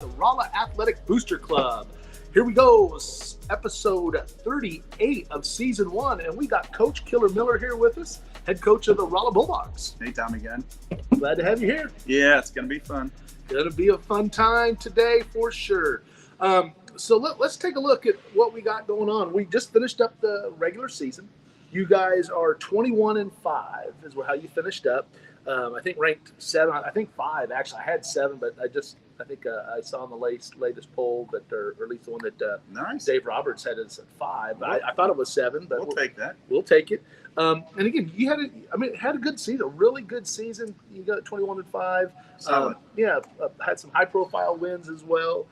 the Rolla Athletic Booster Club. Here we go, episode 38 of season 1, and we got Coach Killer Miller here with us, head coach of the Rolla Bulldogs. Hey, Tom again. Glad to have you here. Yeah, it's going to be fun. Going to be a fun time today for sure. So let's take a look at what we got going on. We just finished up the regular season. You guys are 21-5 is how you finished up. I think ranked 7. I think 5 actually. I had 7, but I think I saw in the latest poll that, or at least the one that Nice. Dave Roberts had us at 5. I thought it was 7, but We'll take that. We'll take it. And again, you had a good season, a really good season. You got 21-5. Solid. Had some high profile wins as well.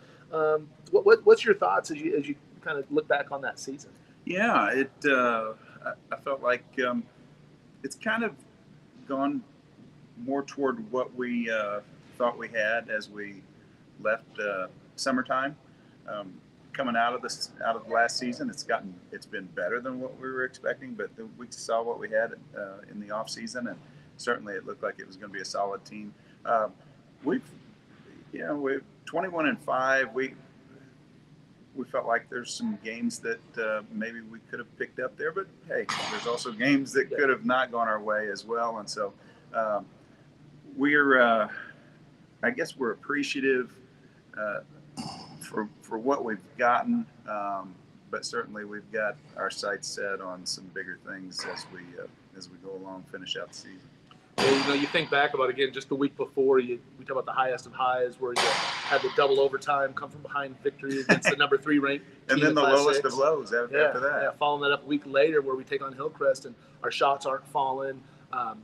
What's your thoughts as you kind of look back on that season? Yeah, I felt like it's kind of gone more toward what we thought we had as we left summertime. Coming out of the last season, it's been better than what we were expecting, but we saw what we had in the off season, and certainly it looked like it was going to be a solid team. We're 21-5. We felt like there's some games that maybe we could have picked up there, but hey, there's also games that could have not gone our way as well, and so I guess we're appreciative for what we've gotten, but certainly we've got our sights set on some bigger things as we go along, finish out the season. Well, you think back about, again, just the week before, we talk about the highest of highs where you had the double overtime, come from behind victory against the number 3 ranked and then the lowest of lows after that. Yeah, following that up a week later where we take on Hillcrest and our shots aren't falling.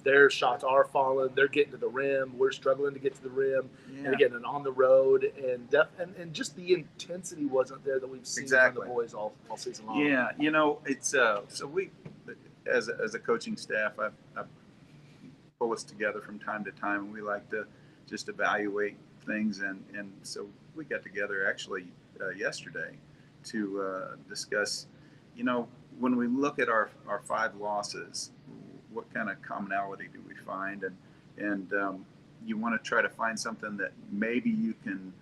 Their shots are falling. They're getting to the rim. We're struggling to get to the rim. Yeah. And again, and on the road, and just the intensity wasn't there that we've seen from the boys all season long. Yeah, it's so we, as a coaching staff, I pull us together from time to time, and we like to just evaluate things, and so we got together actually yesterday to discuss, when we look at our 5 losses, what kind of commonality do we find, and you want to try to find something that maybe you can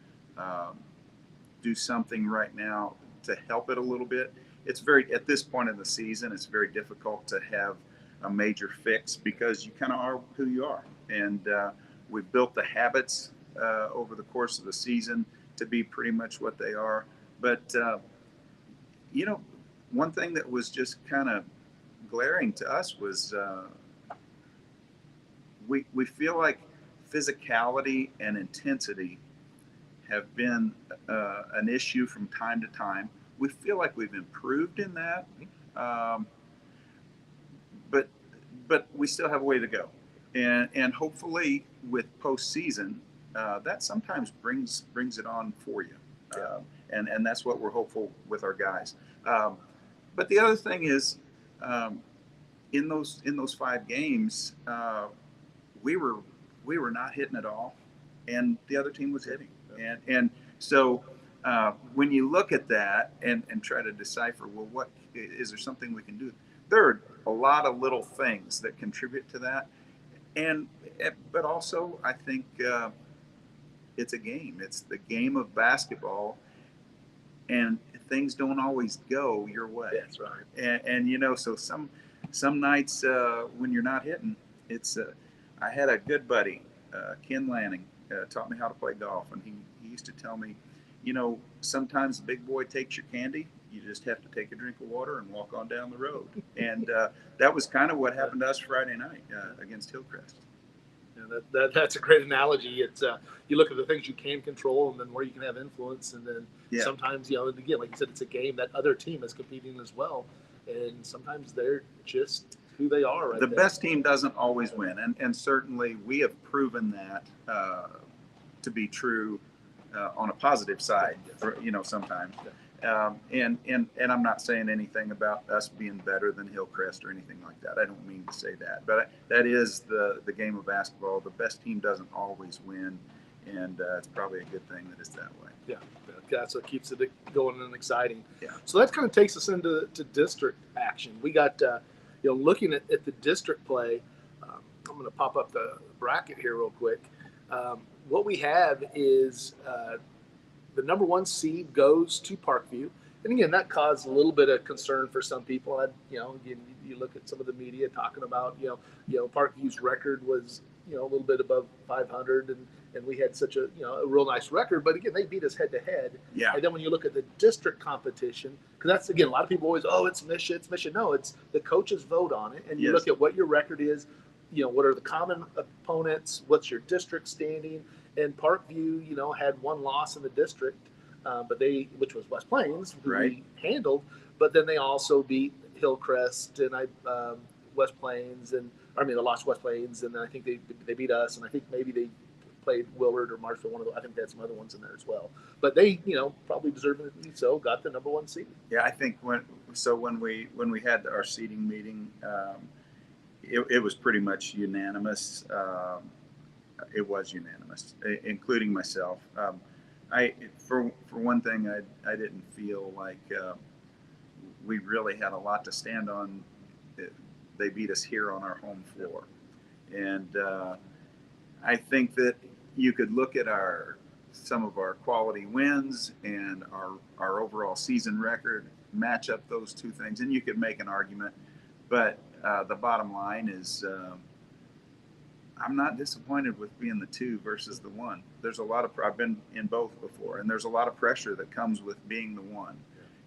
do something right now to help it a little bit. It's at this point in the season, it's very difficult to have a major fix because you kind of are who you are, and we've built the habits over the course of the season to be pretty much what they are. But one thing that was just kind of glaring to us was we feel like physicality and intensity have been an issue from time to time. We feel like we've improved in that, but we still have a way to go, and hopefully with postseason, that sometimes brings it on for you, and that's what we're hopeful with our guys. But the other thing is, in those 5 games, we were not hitting at all, and the other team was hitting, and so when you look at that and try to decipher, well, what is there something we can do? There are a lot of little things that contribute to that, but also I think it's a game. It's the game of basketball, and things don't always go your way. That's right. And so some nights when you're not hitting, it's. I had a good buddy, Ken Lanning, taught me how to play golf, and he used to tell me, sometimes the big boy takes your candy. You just have to take a drink of water and walk on down the road. And that was kind of what happened to us Friday night against Hillcrest. Yeah, that's a great analogy. It's you look at the things you can control and then where you can have influence, and then sometimes, and again, like you said, it's a game. That other team is competing as well, and sometimes they're just who they are. The best team doesn't always win, and certainly we have proven that to be true on a positive side. Sometimes. And I'm not saying anything about us being better than Hillcrest or anything like that. I don't mean to say that, but that is the game of basketball. The best team doesn't always win, and it's probably a good thing that it's that way. Yeah, that's what keeps it going and exciting. Yeah. So that kind of takes us into district action. We got, looking at the district play. I'm going to pop up the bracket here real quick. What we have is the number one seed goes to Parkview. And again, that caused a little bit of concern for some people. Again, you look at some of the media talking about, Parkview's record was, a little bit above 500, and we had such a real nice record. But again, they beat us head to head. Yeah. And then when you look at the district competition, because that's, again, a lot of people always, oh, it's Mission. No, it's the coaches vote on it, and you look at what your record is. What are the common opponents? What's your district standing? And Parkview, had one loss in the district, which was West Plains, who we handled. But then they also beat Hillcrest and West Plains, they lost West Plains, and then I think they beat us, and I think maybe they played Willard or Marshall. One of I think they had some other ones in there as well. But they, probably deservedly so, got the number one seed. Yeah, I think when we had our seeding meeting. It was pretty much unanimous. It was unanimous, including myself. For one thing, I didn't feel like we really had a lot to stand on. They beat us here on our home floor, and I think that you could look at some of our quality wins and our overall season record, match up those two things, and you could make an argument, but. The bottom line is I'm not disappointed with being the 2 versus the 1. There's a lot of I've been in both before, and there's a lot of pressure that comes with being the 1.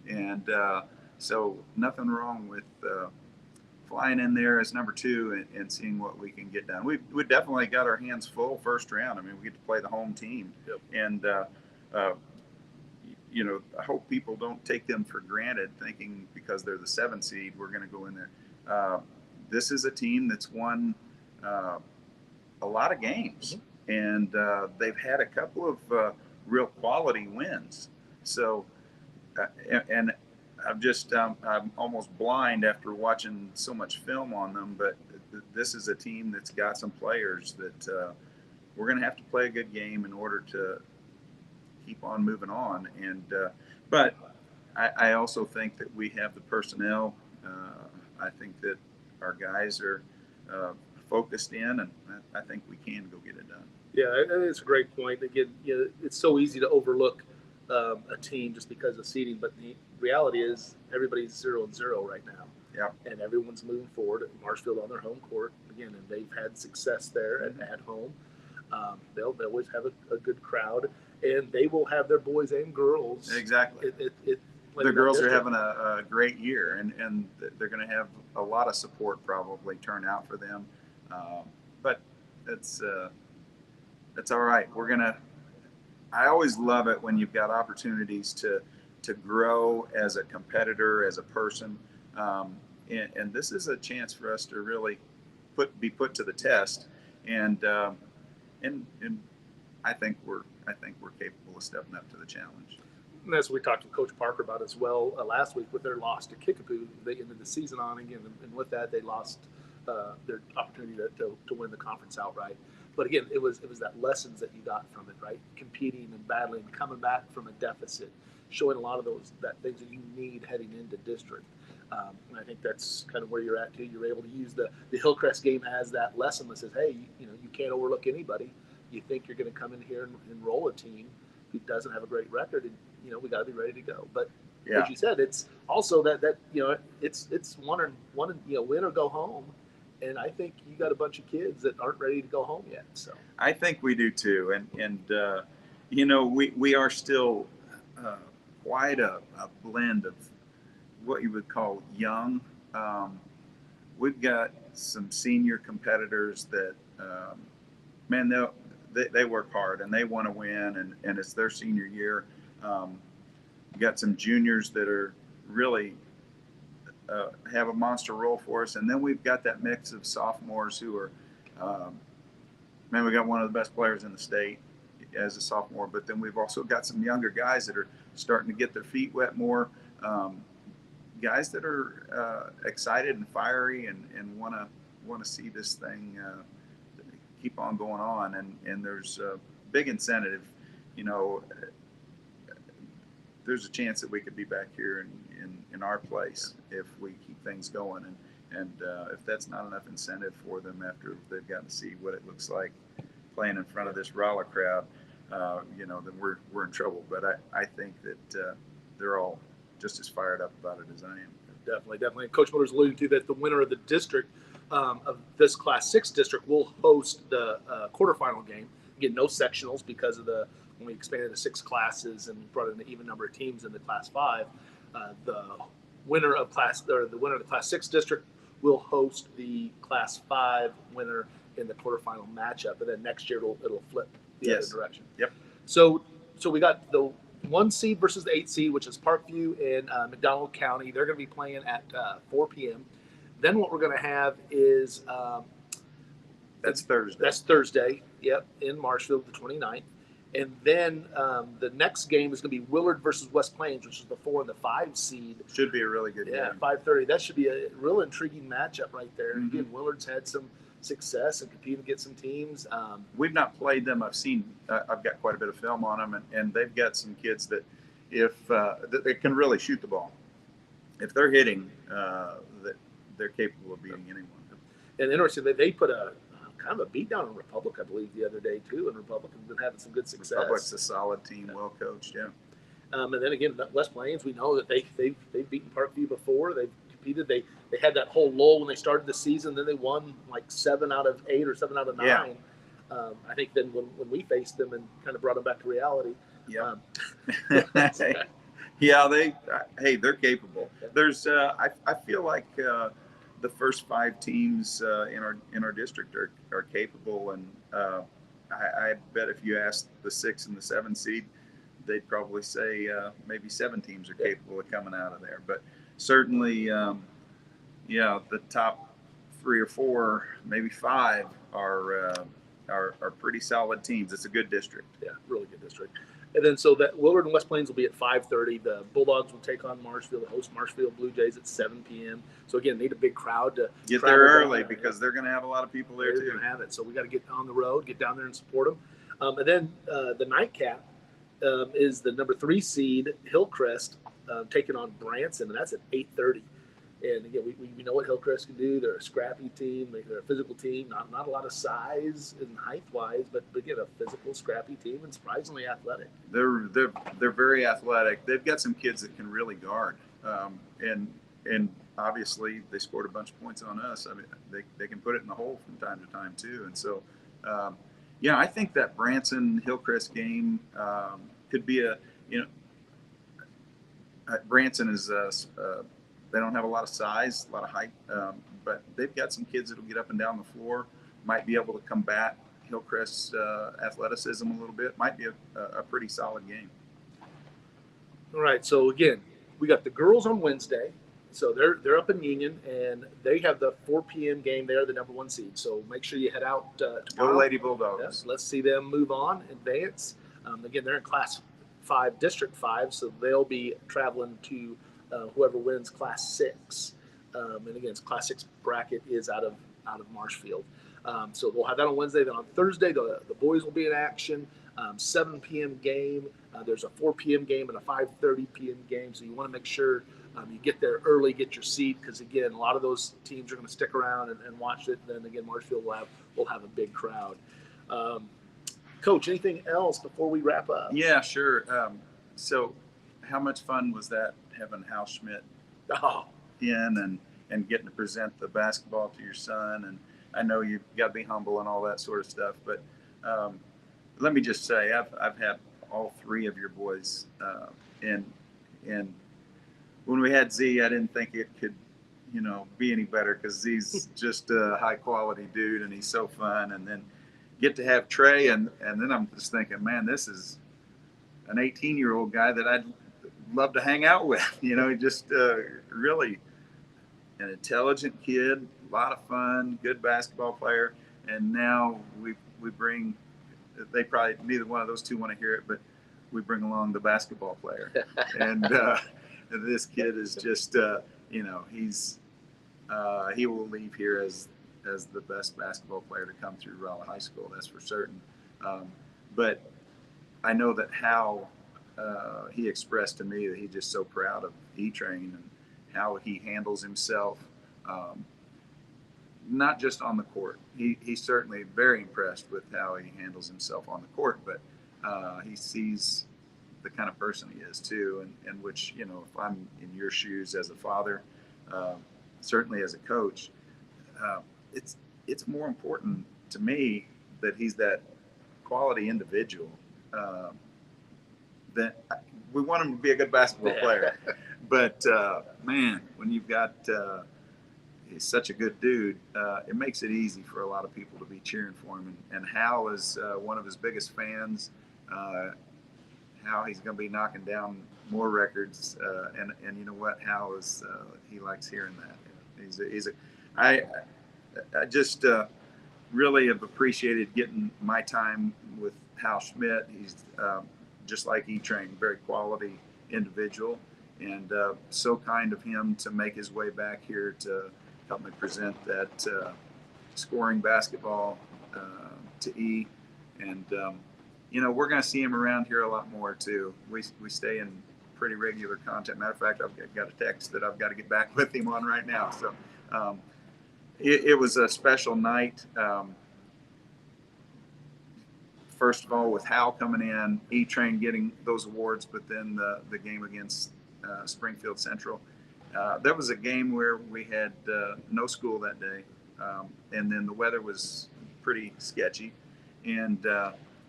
And so nothing wrong with flying in there as number 2 and seeing what we can get done. We definitely got our hands full first round. I mean, we get to play the home team. Yep. And I hope people don't take them for granted, thinking because they're the 7 seed, we're going to go in there. This is a team that's won a lot of games, and they've had a couple of real quality wins. So, and I'm almost blind after watching so much film on them, but this is a team that's got some players that we're going to have to play a good game in order to keep on moving on. And but I also think that we have the personnel. I think that our guys are focused in, and I think we can go get it done. Yeah, it's a great point. Again, it's so easy to overlook a team just because of seeding, but the reality is everybody's 0-0 right now. Yeah. And everyone's moving forward at Marshfield on their home court again, and they've had success there at home. They'll always have a good crowd, and they will have their boys and girls. Exactly. The girls are having a great year, and they're going to have a lot of support probably turn out for them. But it's all right. I always love it when you've got opportunities to grow as a competitor, as a person. And this is a chance for us to really be put to the test. And I think we're capable of stepping up to the challenge. And as we talked to Coach Parker about as well last week with their loss to Kickapoo, they ended the season on again, and with that they lost their opportunity to win the conference outright. But again, it was that lessons that you got from it, right? Competing and battling, coming back from a deficit, showing a lot of that things that you need heading into district. And I think that's kind of where you're at too. You're able to use the Hillcrest game as that lesson that says, hey, you can't overlook anybody. You think you're going to come in here and roll a team who doesn't have a great record, and we got to be ready to go. But as you said, it's also that it's one win or go home. And I think you got a bunch of kids that aren't ready to go home yet. So I think we do too, and we are still quite a blend of what you would call young. We've got some senior competitors that, they work hard and they want to win, and it's their senior year. We've got some juniors that are really have a monster role for us, and then we've got that mix of sophomores who are, we got one of the best players in the state as a sophomore, but then we've also got some younger guys that are starting to get their feet wet more. Guys that are excited and fiery and want to see this thing keep on going on, and there's a big incentive. There's a chance that we could be back here in our place if we keep things going, and if that's not enough incentive for them after they've gotten to see what it looks like playing in front of this Rolla crowd, then we're in trouble. But I think that they're all just as fired up about it as I am. Definitely. Coach Miller's alluding to that the winner of the district of this Class 6 district will host the quarterfinal game. Again, no sectionals because of when we expanded to 6 classes and brought in an even number of teams in the Class 5. The winner of the Class 6 district will host the Class 5 winner in the quarterfinal matchup, and then next year it'll flip the other direction. Yep. So we got the 1 seed versus the 8 seed, which is Parkview in McDonald County. They're going to be playing at 4 p.m. Then what we're going to have is that's Thursday. That's Thursday. Yep, in Marshfield, the 29th. And then the next game is going to be Willard versus West Plains, which is the 4 and the 5 seed. Should be a really good game. 5:30. That should be a real intriguing matchup right there. Mm-hmm. Again, Willard's had some success and competing against some teams. We've not played them. I've got quite a bit of film on them, and they've got some kids that that they can really shoot the ball. If they're hitting, that they're capable of beating anyone. And interesting that they put a kind of a beat down on Republic, I believe, the other day too. And Republic has been having some good success. Republic's a solid team, well coached, yeah. And then again, West Plains, we know that they've beaten Parkview before. They've competed. They had that whole lull when they started the season. Then they won like 7 out of 8 or 7 out of 9. Yeah. I think then when we faced them and kind of brought them back to reality. Yeah. Yeah, they're capable. There's I feel like the first 5 teams in our district are capable, and I bet if you asked the 6 and the 7 seed, they'd probably say maybe 7 teams are capable of coming out of there. But certainly, the top 3 or 4, maybe 5 are pretty solid teams. It's a good district. Yeah, really good district. And then so that Willard and West Plains will be at 5:30. The Bulldogs will take on Marshfield, host Marshfield Blue Jays at 7 p.m. So again, need a big crowd to get there early because they're going to have a lot of people there too. They're going to have it. So we got to get on the road, get down there and support them. And then the nightcap is the number 3 seed Hillcrest taking on Branson, and that's at 8:30. And again, we know what Hillcrest can do. They're a scrappy team. They're a physical team. Not a lot of size and height wise, but again, a physical, scrappy team and surprisingly athletic. They're very athletic. They've got some kids that can really guard, and obviously they scored a bunch of points on us. I mean, they can put it in the hole from time to time too. And so, I think that Branson Hillcrest game could be Branson is they don't have a lot of size, a lot of height, but they've got some kids that'll get up and down the floor, might be able to combat Hillcrest's athleticism a little bit. Might be a pretty solid game. All right, so again, we got the girls on Wednesday. So they're up in Union, and they have the 4 p.m. game. They're the number 1 seed. So make sure you head out tomorrow. Go Lady Bulldogs. Yes, let's see them move on, advance. Again, they're in Class 5, District 5, so they'll be traveling to whoever wins Class 6. And again, Class 6 bracket is out of Marshfield. So we'll have that on Wednesday. Then on Thursday, the boys will be in action. 7 p.m. game. There's a 4 p.m. game and a 5:30 p.m. game. So you want to make sure you get there early, get your seat, because again, a lot of those teams are going to stick around and watch it. And then again, Marshfield will have a big crowd. Coach, anything else before we wrap up? Yeah, sure. So how much fun was that having Hal Schmidt in and getting to present the basketball to your son? And I know you've got to be humble and all that sort of stuff, but let me just say I've had all 3 of your boys, and when we had Z, I didn't think it could be any better, because Z's just a high quality dude and he's so fun. And then get to have Trey, and then I'm just thinking, man, this is an 18-year-old guy that I'd love to hang out with. Just really an intelligent kid, a lot of fun, good basketball player. And now we bring, they probably, neither one of those 2 want to hear it, but we bring along the basketball player. And this kid is just, he will leave here as the best basketball player to come through Rolla High School, that's for certain. But I know that Hal, he expressed to me that he's just so proud of E-Train and how he handles himself, not just on the court. He's certainly very impressed with how he handles himself on the court, but He sees the kind of person he is too, and which, you know, if I'm in your shoes as a father, uh, certainly as a coach, uh, it's more important to me that he's that quality individual. Uh, that we want him to be a good basketball player, but man, when you've got he's such a good dude, it makes it easy for a lot of people to be cheering for him. And Hal is one of his biggest fans. How he's going to be knocking down more records, and you know what, Hal is he likes hearing that. I just really have appreciated getting my time with Hal Schmidt. He's just like E-Train, very quality individual, and so kind of him to make his way back here to help me present that scoring basketball to E. And you know, we're going to see him around here a lot more too. We stay in pretty regular contact. Matter of fact, I've got a text that I've got to get back with him on right now. So it was a special night. First of all, with Hal coming in, E-Train getting those awards, but then the game against Springfield Central. That was a game where we had no school that day, and then the weather was pretty sketchy, and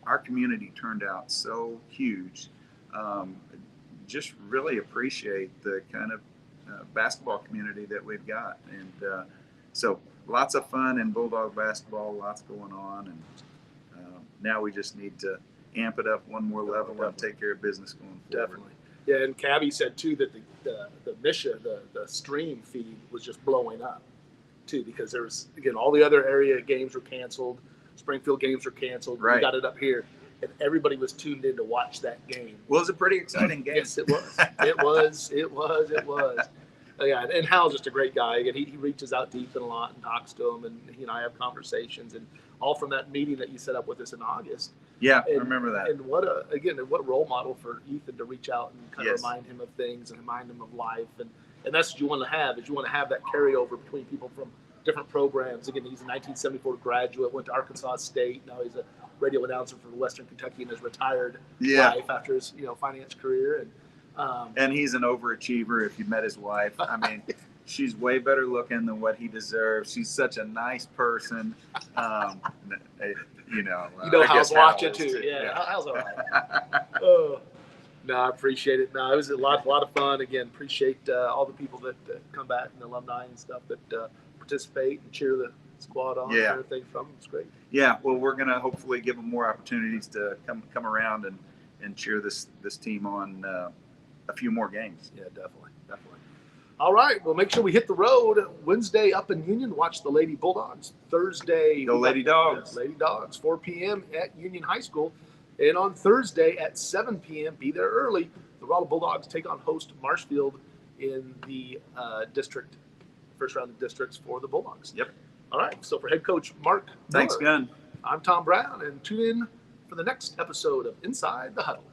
our community turned out so huge. Just really appreciate the kind of basketball community that we've got, and so lots of fun in Bulldog basketball, lots going on, and now we just need to amp it up one more level and take care of business going forward. Definitely. Yeah, and Cabby said too that the Misha, the stream feed was just blowing up too, because there was, again, all the other area games were canceled, Springfield games were canceled. Right. We got it up here, and everybody was tuned in to watch that game. Well, it was a pretty exciting game. Yes, it was. It was. Yeah, and Hal's just a great guy. Again, he reaches out to Ethan a lot and talks to him, and he and I have conversations, and all from that meeting that you set up with us in August. Yeah, And, I remember that. And what a role model for Ethan to reach out and kind of Yes. remind him of things and remind him of life, and that's what you want to have, is you want to have that carryover between people from different programs. Again, he's a 1974 graduate, went to Arkansas State. Now he's a radio announcer for Western Kentucky in his retired life after his finance career. And he's an overachiever. If you met his wife, I mean, she's way better looking than what he deserves. She's such a nice person. Hal's watching too. Yeah, Hal's all right. Oh, no, I appreciate it. No, it was a lot of fun. Again, appreciate all the people that come back and the alumni and stuff that participate and cheer the squad on and everything from them. It's great. Yeah, well, we're gonna hopefully give them more opportunities to come around and cheer this team on a few more games. Yeah, definitely. All right, well, make sure we hit the road Wednesday up in Union. Watch the Lady Bulldogs. Thursday, Go Lady Dogs. Lady Dogs, 4 p.m. at Union High School. And on Thursday at 7 p.m., be there early, the Rolla Bulldogs take on host Marshfield in the first round of districts for the Bulldogs. Yep. All right, so for head coach Mark Thanks, Miller, Gunn. I'm Tom Brown, and tune in for the next episode of Inside the Huddle.